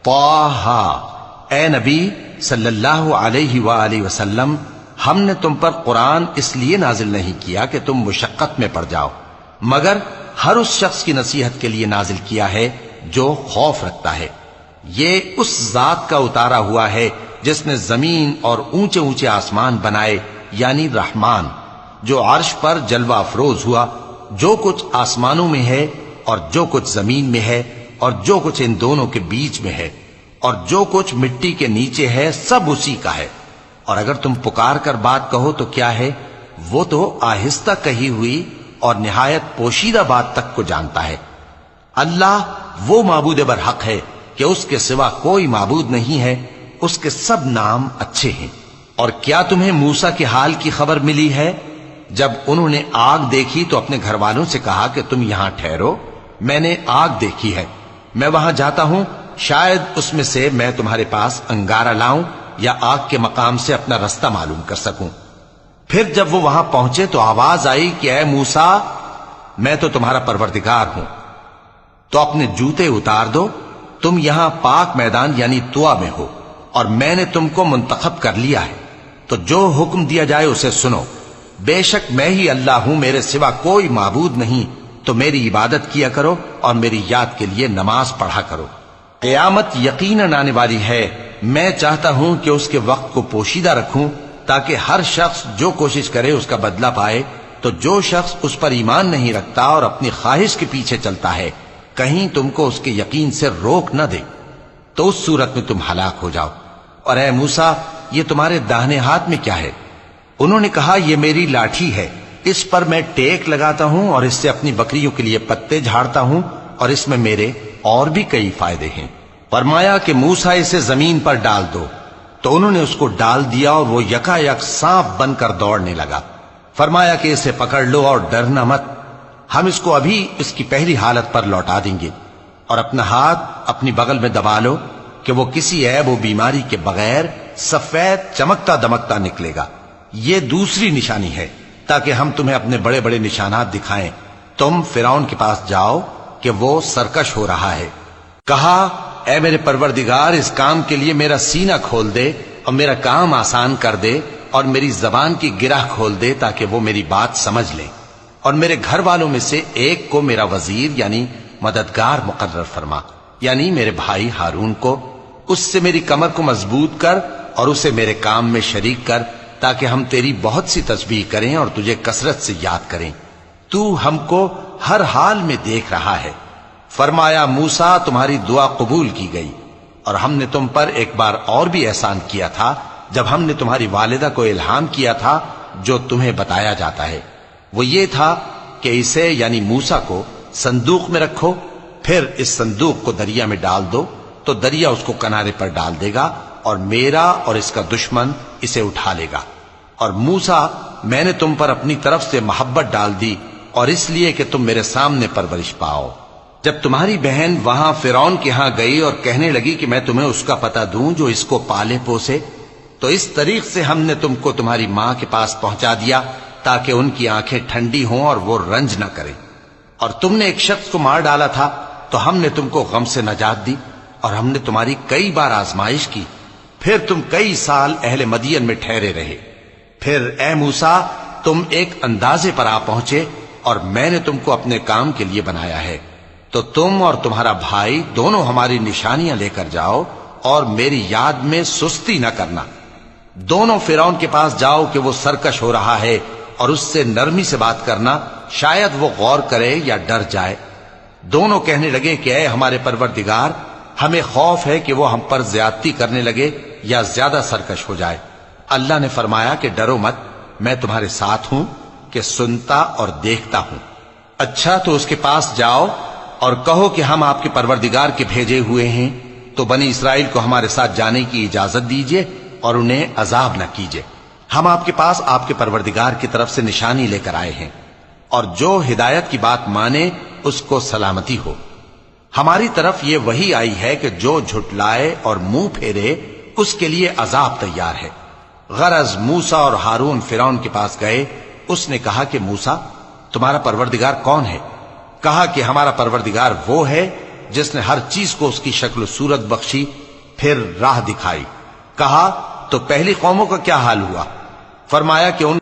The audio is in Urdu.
طٰہٰ، اے نبی صلی اللہ علیہ وآلہ وسلم، ہم نے تم پر قرآن اس لیے نازل نہیں کیا کہ تم مشقت میں پڑ جاؤ، مگر ہر اس شخص کی نصیحت کے لیے نازل کیا ہے جو خوف رکھتا ہے۔ یہ اس ذات کا اتارا ہوا ہے جس نے زمین اور اونچے اونچے آسمان بنائے، یعنی رحمان، جو عرش پر جلوہ افروز ہوا۔ جو کچھ آسمانوں میں ہے اور جو کچھ زمین میں ہے اور جو کچھ ان دونوں کے بیچ میں ہے اور جو کچھ مٹی کے نیچے ہے، سب اسی کا ہے۔ اور اگر تم پکار کر بات کہو تو کیا ہے، وہ تو آہستہ کہی ہوئی اور نہایت پوشیدہ بات تک کو جانتا ہے۔ اللہ وہ معبود برحق ہے کہ اس کے سوا کوئی معبود نہیں ہے، اس کے سب نام اچھے ہیں۔ اور کیا تمہیں موسیٰ کے حال کی خبر ملی ہے؟ جب انہوں نے آگ دیکھی تو اپنے گھر والوں سے کہا کہ تم یہاں ٹھہرو، میں نے آگ دیکھی ہے، میں وہاں جاتا ہوں، شاید اس میں سے میں تمہارے پاس انگارہ لاؤں یا آگ کے مقام سے اپنا رستہ معلوم کر سکوں۔ پھر جب وہ وہاں پہنچے تو آواز آئی کہ اے موسیٰ، میں تو تمہارا پروردگار ہوں، تو اپنے جوتے اتار دو، تم یہاں پاک میدان یعنی طویٰ میں ہو، اور میں نے تم کو منتخب کر لیا ہے، تو جو حکم دیا جائے اسے سنو۔ بے شک میں ہی اللہ ہوں، میرے سوا کوئی معبود نہیں، تو میری عبادت کیا کرو اور میری یاد کے لیے نماز پڑھا کرو۔ قیامت یقیناً آنے والی ہے، میں چاہتا ہوں کہ اس کے وقت کو پوشیدہ رکھوں تاکہ ہر شخص جو کوشش کرے اس کا بدلہ پائے۔ تو جو شخص اس پر ایمان نہیں رکھتا اور اپنی خواہش کے پیچھے چلتا ہے، کہیں تم کو اس کے یقین سے روک نہ دے، تو اس صورت میں تم ہلاک ہو جاؤ۔ اور اے موسیٰ، یہ تمہارے داہنے ہاتھ میں کیا ہے؟ انہوں نے کہا، یہ میری لاٹھی ہے، اس پر میں ٹیک لگاتا ہوں اور اس سے اپنی بکریوں کے لیے پتے جھاڑتا ہوں، اور اس میں میرے اور بھی کئی فائدے ہیں۔ فرمایا کہ موسیٰ اسے زمین پر ڈال دو، تو انہوں نے اس کو ڈال دیا اور وہ یکا یک سانپ بن کر دوڑنے لگا۔ فرمایا کہ اسے پکڑ لو اور ڈرنا مت، ہم اس کو ابھی اس کی پہلی حالت پر لوٹا دیں گے، اور اپنا ہاتھ اپنی بغل میں دبا لو کہ وہ کسی عیب و بیماری کے بغیر سفید چمکتا دمکتا نکلے گا۔ یہ دوسری نشانی ہے تاکہ ہم تمہیں اپنے بڑے بڑے نشانات دکھائیں۔ تم فرعون کے پاس جاؤ کہ وہ سرکش ہو رہا ہے۔ کہا، اے میرے پروردگار، اس کام کے لیے میرا سینہ کھول دے اور میرا کام آسان کر دے، اور میری زبان کی گرہ کھول دے تاکہ وہ میری بات سمجھ لیں، اور میرے گھر والوں میں سے ایک کو میرا وزیر یعنی مددگار مقرر فرما، یعنی میرے بھائی ہارون کو۔ اس سے میری کمر کو مضبوط کر اور اسے میرے کام میں شریک کر، تاکہ ہم تیری بہت سی تسبیح کریں اور تجھے کثرت سے یاد کریں، تو ہم کو ہر حال میں دیکھ رہا ہے۔ فرمایا، موسیٰ، تمہاری دعا قبول کی گئی، اور ہم نے تم پر ایک بار اور بھی احسان کیا تھا جب ہم نے تمہاری والدہ کو الہام کیا تھا جو تمہیں بتایا جاتا ہے۔ وہ یہ تھا کہ اسے یعنی موسیٰ کو صندوق میں رکھو، پھر اس صندوق کو دریا میں ڈال دو، تو دریا اس کو کنارے پر ڈال دے گا، اور میرا اور اس کا دشمن اسے اٹھا لے گا۔ اور موسیٰ، میں نے تم پر اپنی طرف سے محبت ڈال دی، اور اس لیے کہ تم میرے سامنے پرورش پاؤ۔ جب تمہاری بہن وہاں فرعون کے ہاں گئی اور کہنے لگی کہ میں تمہیں اس کا پتہ دوں جو اس کو پالے پوسے، تو اس طریق سے ہم نے تم کو تمہاری ماں کے پاس پہنچا دیا تاکہ ان کی آنکھیں ٹھنڈی ہوں اور وہ رنج نہ کرے۔ اور تم نے ایک شخص کو مار ڈالا تھا تو ہم نے تم کو غم سے نجات دی، اور ہم نے تمہاری کئی بار آزمائش کی، پھر تم کئی سال اہل مدین میں ٹھہرے رہے۔ پھر اے موسیٰ، تم ایک اندازے پر آ پہنچے، اور میں نے تم کو اپنے کام کے لیے بنایا ہے، تو تم اور تمہارا بھائی دونوں ہماری نشانیاں لے کر جاؤ، اور میری یاد میں سستی نہ کرنا۔ دونوں فرعون کے پاس جاؤ کہ وہ سرکش ہو رہا ہے، اور اس سے نرمی سے بات کرنا، شاید وہ غور کرے یا ڈر جائے۔ دونوں کہنے لگے کہ اے ہمارے پروردگار، ہمیں خوف ہے کہ وہ ہم پر زیادتی کرنے لگے یا زیادہ سرکش ہو جائے۔ اللہ نے فرمایا کہ ڈرو مت، میں تمہارے ساتھ ہوں کہ سنتا اور دیکھتا ہوں۔ اچھا، تو اس کے پاس جاؤ اور کہو کہ ہم آپ کے پروردگار کے بھیجے ہوئے ہیں، تو بنی اسرائیل کو ہمارے ساتھ جانے کی اجازت دیجیے اور انہیں عذاب نہ کیجیے۔ ہم آپ کے پاس آپ کے پروردگار کی طرف سے نشانی لے کر آئے ہیں، اور جو ہدایت کی بات مانے اس کو سلامتی ہو۔ ہماری طرف یہ وحی آئی ہے کہ جو جھٹلائے اور منہ پھیرے اس کے لیے عذاب تیار ہے۔ غرض موسیٰ اور ہارون فرعون کے پاس گئے، اس نے کہا کہ موسیٰ، تمہارا پروردگار کون ہے؟ کہا کہ ہمارا پروردگار وہ ہے جس نے ہر چیز کو اس کی شکل و صورت بخشی پھر راہ دکھائی۔ کہا تو پہلی قوموں کا کیا حال ہوا؟ فرمایا کہ ان